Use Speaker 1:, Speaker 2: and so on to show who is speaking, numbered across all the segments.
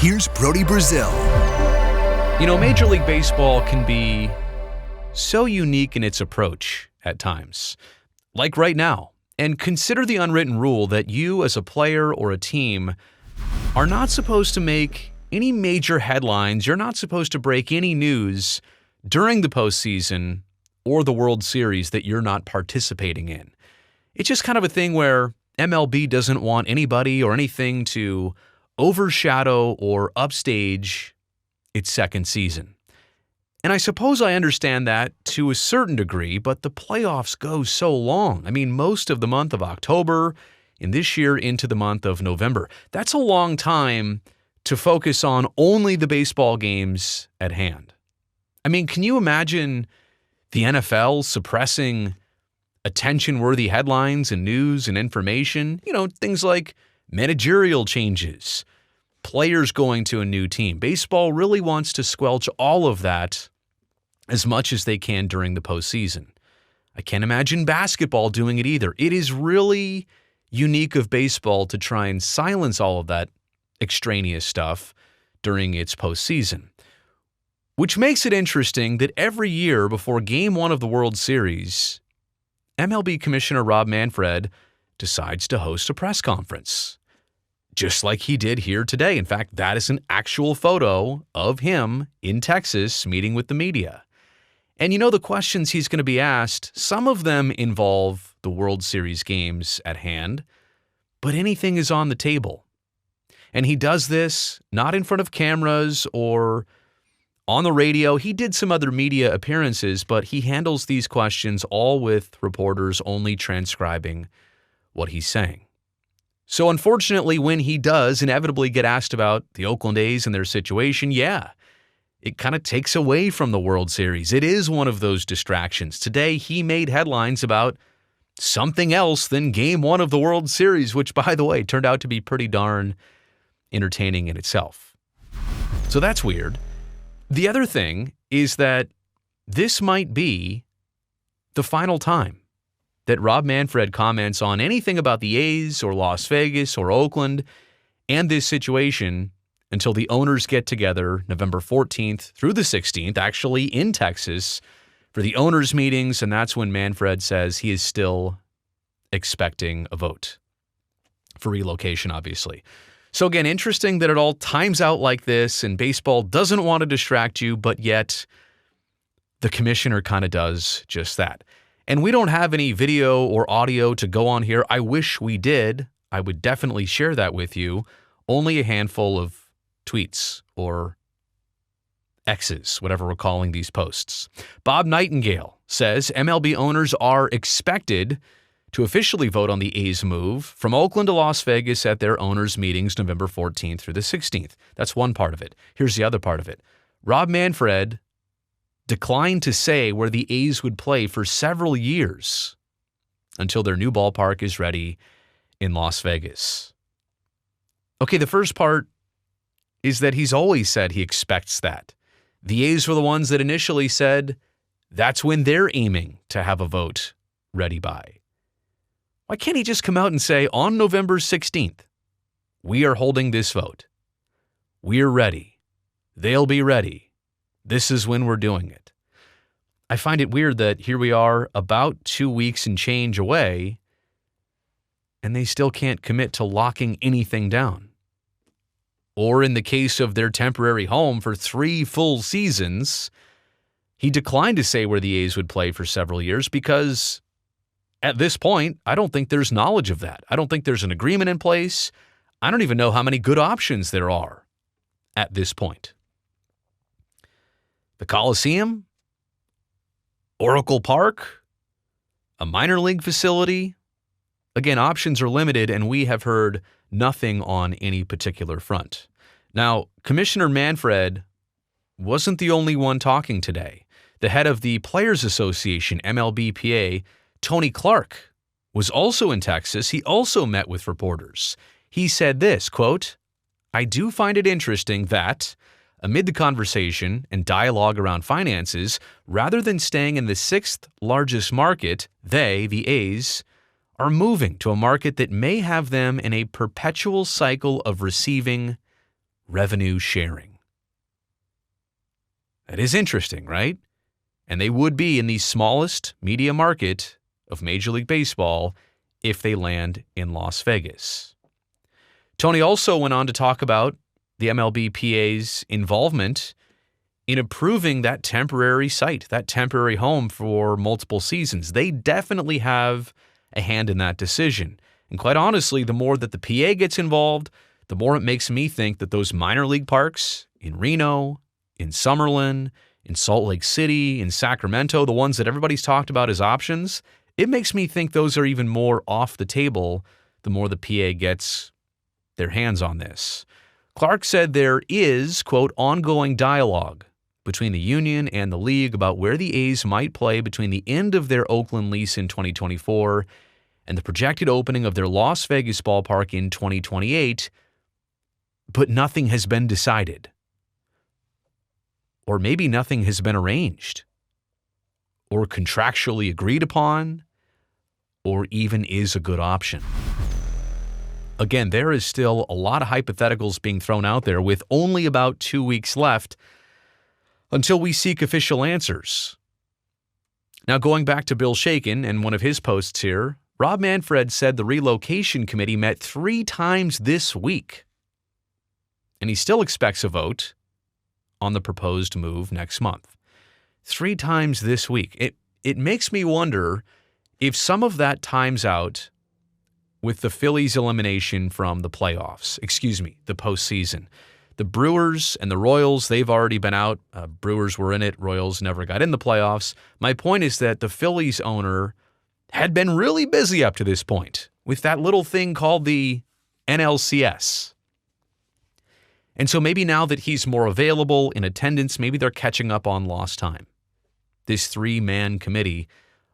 Speaker 1: Here's Brody Brazil.
Speaker 2: You know, Major League Baseball can be so unique in its approach at times, like right now. And consider the unwritten rule that you as a player or a team are not supposed to make any major headlines. You're not supposed to break any news during the postseason or the World Series that you're not participating in. It's just kind of a thing where MLB doesn't want anybody or anything to overshadow or upstage its second season. And I suppose I understand that to a certain degree, but the playoffs go so long. I mean, most of the month of October and this year into the month of November. That's a long time to focus on only the baseball games at hand. I mean, can you imagine the NFL suppressing attention-worthy headlines and news and information? You know, things like managerial changes, players going to a new team. Baseball really wants to squelch all of that as much as they can during the postseason. I can't imagine basketball doing it either. It is really unique of baseball to try and silence all of that extraneous stuff during its postseason, which makes it interesting that every year before Game 1 of the World Series, MLB Commissioner Rob Manfred decides to host a press conference, just like he did here today. In fact, that is an actual photo of him in Texas meeting with the media. And you know the questions he's going to be asked, some of them involve the World Series games at hand, but anything is on the table. And he does this not in front of cameras or on the radio. He did some other media appearances, but he handles these questions all with reporters only transcribing what he's saying. So unfortunately, when he does inevitably get asked about the Oakland A's and their situation, it kind of takes away from the World Series. It is one of those distractions. Today, he made headlines about something else than Game 1 of the World Series, which, by the way, turned out to be pretty darn entertaining in itself. So that's weird. The other thing is that this might be the final time that Rob Manfred comments on anything about the A's or Las Vegas or Oakland and this situation until the owners get together November 14th through the 16th, actually in Texas, for the owners' meetings, and that's when Manfred says he is still expecting a vote for relocation, obviously. So again, interesting that it all times out like this, and baseball doesn't want to distract you, but yet the commissioner kind of does just that. And we don't have any video or audio to go on here. I wish we did. I would definitely share that with you. Only a handful of tweets or X's, whatever we're calling these posts. Bob Nightengale says MLB owners are expected to officially vote on the A's move from Oakland to Las Vegas at their owners' meetings November 14th through the 16th. That's one part of it. Here's the other part of it. Rob Manfred declined to say where the A's would play for several years until their new ballpark is ready in Las Vegas. Okay, the first part is that he's always said he expects that. The A's were the ones that initially said that's when they're aiming to have a vote ready by. Why can't he just come out and say, on November 16th, we are holding this vote. We're ready. They'll be ready. This is when we're doing it. I find it weird that here we are about 2 weeks and change away, and they still can't commit to locking anything down. Or in the case of their temporary home for 3 full seasons, he declined to say where the A's would play for several years because at this point, I don't think there's knowledge of that. I don't think there's an agreement in place. I don't even know how many good options there are at this point. The Coliseum, Oracle Park, a minor league facility. Again, options are limited, and we have heard nothing on any particular front. Now, Commissioner Manfred wasn't the only one talking today. The head of the Players Association, MLBPA, Tony Clark, was also in Texas. He also met with reporters. He said this, quote, "I do find it interesting that, amid the conversation and dialogue around finances, rather than staying in the 6th largest market, they, the A's, are moving to a market that may have them in a perpetual cycle of receiving revenue sharing. That is interesting, right? And they would be in the smallest media market of Major League Baseball if they land in Las Vegas. Tony also went on to talk about the MLBPA's involvement in approving that temporary site, that temporary home for multiple seasons. They definitely have a hand in that decision. And quite honestly, the more that the PA gets involved, the more it makes me think that those minor league parks in Reno, in Summerlin, in Salt Lake City, in Sacramento, the ones that everybody's talked about as options, it makes me think those are even more off the table the more the PA gets their hands on this. Clark said there is, quote, ongoing dialogue between the union and the league about where the A's might play between the end of their Oakland lease in 2024 and the projected opening of their Las Vegas ballpark in 2028, but nothing has been decided. Or maybe nothing has been arranged, or contractually agreed upon, or even is a good option. Again, there is still a lot of hypotheticals being thrown out there with only about 2 weeks left until we seek official answers. Now, going back to Bill Shaken and one of his posts here, Rob Manfred said the relocation committee met 3 times this week, and he still expects a vote on the proposed move next month. 3 times this week. It makes me wonder if some of that times out with the Phillies' elimination from the playoffs, the postseason. The Brewers and the Royals, they've already been out. Brewers were in it. Royals never got in the playoffs. My point is that the Phillies owner had been really busy up to this point with that little thing called the NLCS. And so maybe now that he's more available in attendance, maybe they're catching up on lost time. This 3-man committee,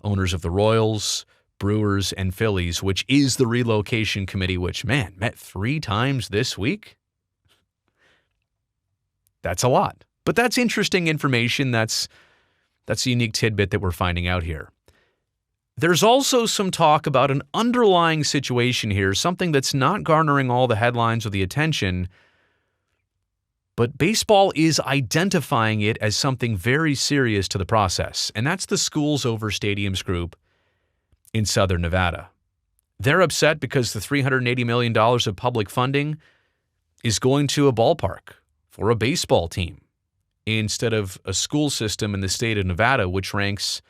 Speaker 2: owners of the Royals, Brewers, and Phillies, which is the relocation committee, which, man, met 3 times this week? That's a lot. But that's interesting information. That's a unique tidbit that we're finding out here. There's also some talk about an underlying situation here, something that's not garnering all the headlines or the attention, but baseball is identifying it as something very serious to the process, and that's the Schools Over Stadiums group in Southern Nevada. They're upset because the $380 million of public funding is going to a ballpark for a baseball team instead of a school system in the state of Nevada, which ranks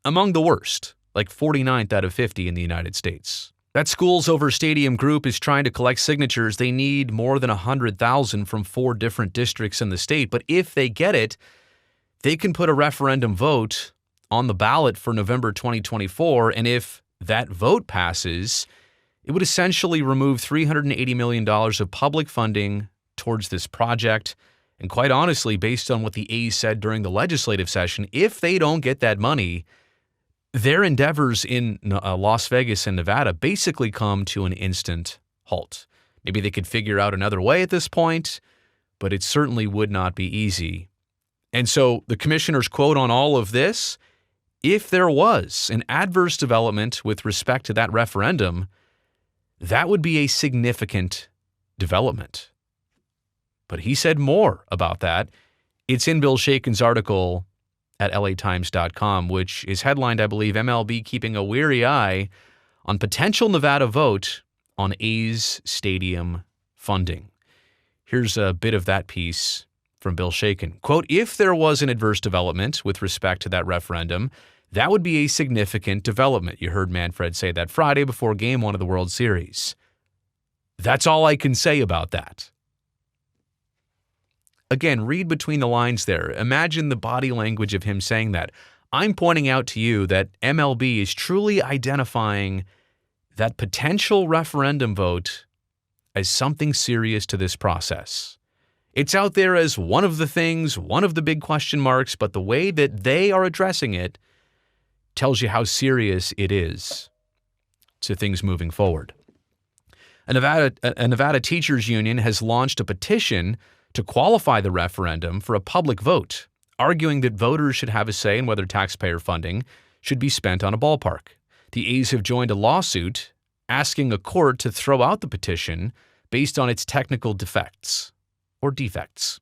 Speaker 2: among the worst, like 49th out of 50 in the United States. That Schools Over Stadium group is trying to collect signatures. They need more than 100,000 from 4 different districts in the state. But if they get it, they can put a referendum vote on the ballot for November 2024. And if that vote passes, it would essentially remove $380 million of public funding towards this project. And quite honestly, based on what the A's said during the legislative session, if they don't get that money, their endeavors in Las Vegas and Nevada basically come to an instant halt. Maybe they could figure out another way at this point, but it certainly would not be easy. And so the commissioner's quote on all of this, if there was an adverse development with respect to that referendum, that would be a significant development. But he said more about that. It's in Bill Shaken's article at latimes.com, which is headlined, I believe, MLB keeping a weary eye on potential Nevada vote on A's stadium funding. Here's a bit of that piece from Bill Shaken. Quote, if there was an adverse development with respect to that referendum, that would be a significant development. You heard Manfred say that Friday before Game 1 of the World Series. That's all I can say about that. Again, read between the lines there. Imagine the body language of him saying that. I'm pointing out to you that MLB is truly identifying that potential referendum vote as something serious to this process. It's out there as one of the things, one of the big question marks, but the way that they are addressing it tells you how serious it is to things moving forward. A Nevada teachers union has launched a petition to qualify the referendum for a public vote, arguing that voters should have a say in whether taxpayer funding should be spent on a ballpark. The A's have joined a lawsuit asking a court to throw out the petition based on its technical defects. or defects.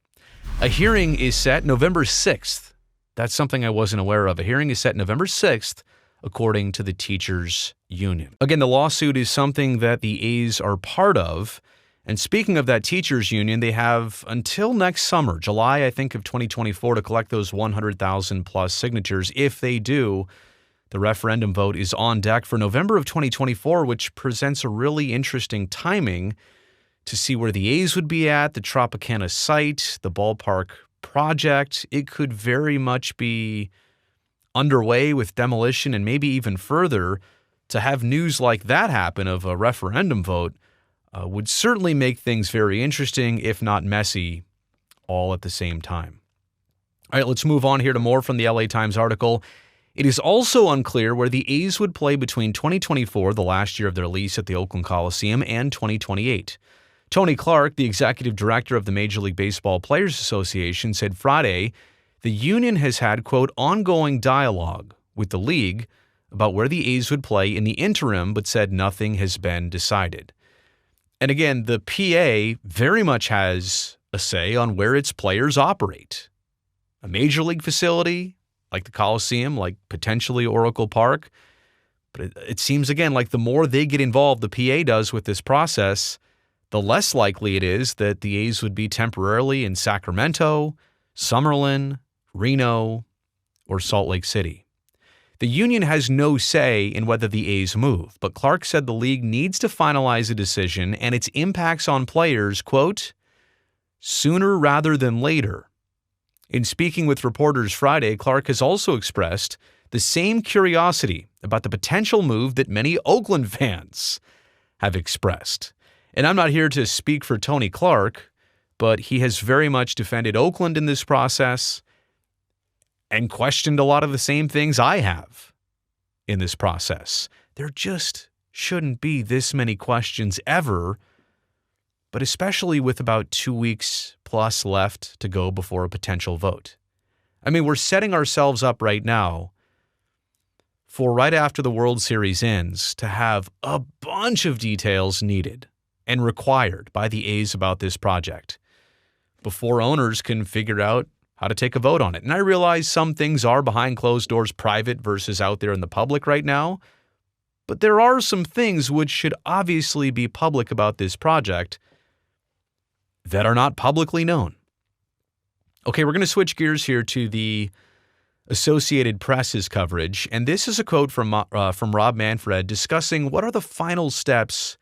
Speaker 2: A hearing is set November 6th. That's something I wasn't aware of. A hearing is set November 6th, according to the teachers' union. Again, the lawsuit is something that the A's are part of. And speaking of that teachers' union, they have until next summer, July, I think, of 2024, to collect those 100,000 plus signatures. If they do, the referendum vote is on deck for November of 2024, which presents a really interesting timing to see where the A's would be at, the Tropicana site, the ballpark project. It could very much be underway with demolition and maybe even further. To have news like that happen of a referendum vote would certainly make things very interesting, if not messy, all at the same time. All right, let's move on here to more from the LA Times article. It is also unclear where the A's would play between 2024, the last year of their lease at the Oakland Coliseum, and 2028. Tony Clark, the executive director of the Major League Baseball Players Association, said Friday the union has had, quote, ongoing dialogue with the league about where the A's would play in the interim, but said nothing has been decided. And again, the PA very much has a say on where its players operate. A major league facility like the Coliseum, like potentially Oracle Park. But it seems, again, like the more they get involved, the PA does with this process, the less likely it is that the A's would be temporarily in Sacramento, Summerlin, Reno, or Salt Lake City. The union has no say in whether the A's move, but Clark said the league needs to finalize a decision and its impacts on players, quote, sooner rather than later. In speaking with reporters Friday, Clark has also expressed the same curiosity about the potential move that many Oakland fans have expressed. And I'm not here to speak for Tony Clark, but he has very much defended Oakland in this process and questioned a lot of the same things I have in this process. There just shouldn't be this many questions ever, but especially with about 2 weeks plus left to go before a potential vote. I mean, we're setting ourselves up right now for right after the World Series ends to have a bunch of details needed and required by the A's about this project before owners can figure out how to take a vote on it. And I realize some things are behind closed doors, private versus out there in the public right now, but there are some things which should obviously be public about this project that are not publicly known. Okay, we're going to switch gears here to the Associated Press's coverage, and this is a quote from Rob Manfred discussing what are the final steps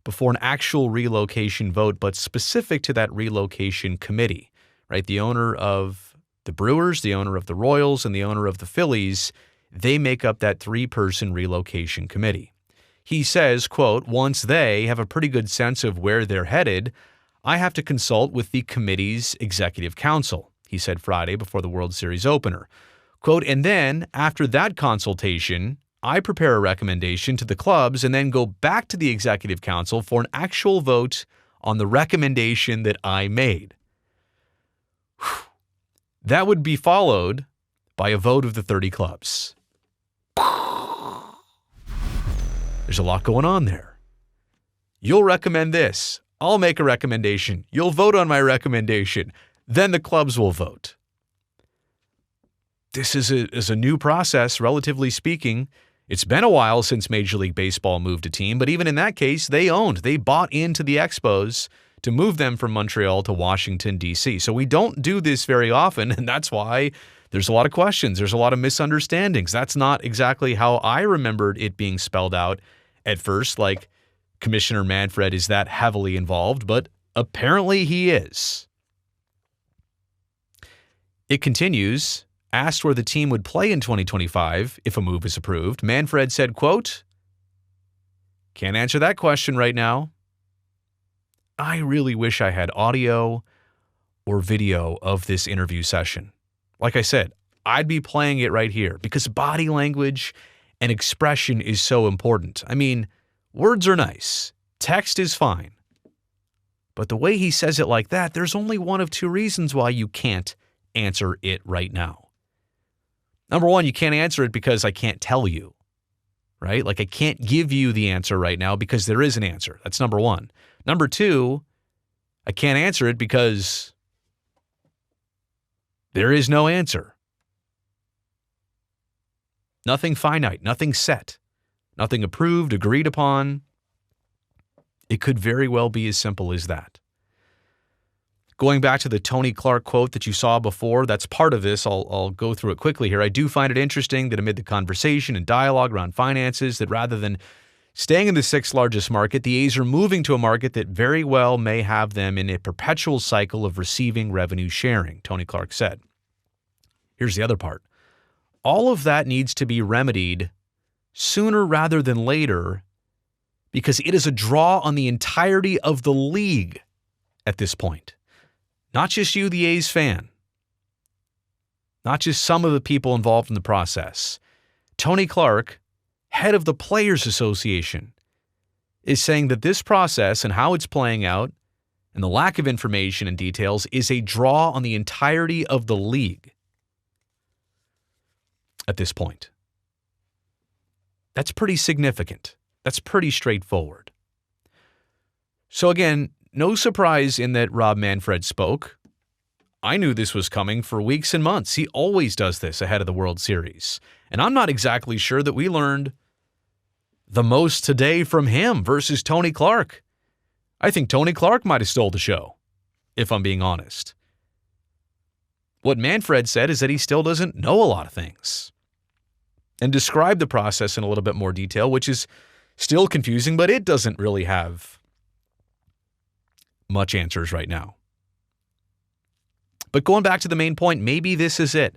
Speaker 2: before an actual relocation vote, but specific to that relocation committee, right? The owner of the Brewers, the owner of the Royals, and the owner of the Phillies, they make up that three-person relocation committee. He says, quote, once they have a pretty good sense of where they're headed, I have to consult with the committee's executive council, he said Friday before the World Series opener. Quote, and then after that consultation, I prepare a recommendation to the clubs and then go back to the executive council for an actual vote on the recommendation that I made. Whew. That would be followed by a vote of the 30 clubs. There's a lot going on there. You'll recommend this. I'll make a recommendation. You'll vote on my recommendation. Then the clubs will vote. This is a new process, relatively speaking. It's been a while since Major League Baseball moved a team, but even in that case, they bought into the Expos to move them from Montreal to Washington, D.C. So we don't do this very often, and that's why there's a lot of questions. There's a lot of misunderstandings. That's not exactly how I remembered it being spelled out at first, like Commissioner Manfred is that heavily involved, but apparently he is. It continues. Asked where the team would play in 2025 if a move is approved, Manfred said, quote, can't answer that question right now. I really wish I had audio or video of this interview session. Like I said, I'd be playing it right here because body language and expression is so important. I mean, words are nice. Text is fine. But the way he says it like that, there's only one of two reasons why you can't answer it right now. Number one, you can't answer it because I can't tell you, right? Like I can't give you the answer right now because there is an answer. That's number one. Number two, I can't answer it because there is no answer. Nothing finite, nothing set, nothing approved, agreed upon. It could very well be as simple as that. Going back to the Tony Clark quote that you saw before, that's part of this. I'll go through it quickly here. I do find it interesting that amid the conversation and dialogue around finances, that rather than staying in the sixth largest market, the A's are moving to a market that very well may have them in a perpetual cycle of receiving revenue sharing, Tony Clark said. Here's the other part. All of that needs to be remedied sooner rather than later because it is a draw on the entirety of the league at this point. Not just you, the A's fan. Not just some of the people involved in the process. Tony Clark, head of the Players Association, is saying that this process and how it's playing out and the lack of information and details is a draw on the entirety of the league at this point. That's pretty significant. That's pretty straightforward. So again, no surprise in that Rob Manfred spoke. I knew this was coming for weeks and months. He always does this ahead of the World Series. And I'm not exactly sure that we learned the most today from him versus Tony Clark. I think Tony Clark might have stole the show, if I'm being honest. What Manfred said is that he still doesn't know a lot of things and described the process in a little bit more detail, which is still confusing, but it doesn't really have much answers right now. But going back to the main point, maybe this is it.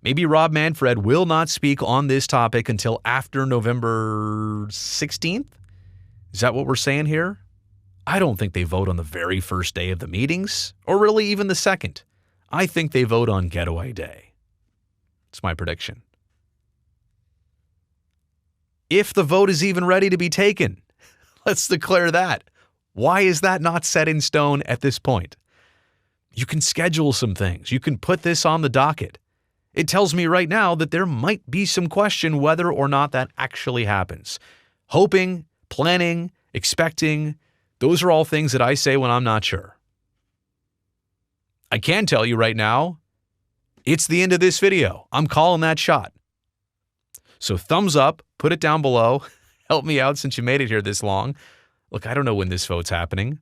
Speaker 2: Maybe Rob Manfred will not speak on this topic until after November 16th? Is that what we're saying here? I don't think they vote on the very first day of the meetings, or really even the second. I think they vote on Getaway Day. It's my prediction. If the vote is even ready to be taken, let's declare that. Why is that not set in stone at this point? You can schedule some things. You can put this on the docket. It tells me right now that there might be some question whether or not that actually happens. Hoping, planning, expecting, those are all things that I say when I'm not sure. I can tell you right now, it's the end of this video. I'm calling that shot. So thumbs up, put it down below. Help me out since you made it here this long. Look, I don't know when this vote's happening.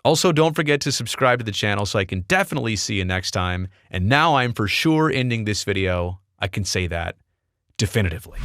Speaker 2: Also, don't forget to subscribe to the channel so I can definitely see you next time. And now I'm for sure ending this video. I can say that definitively.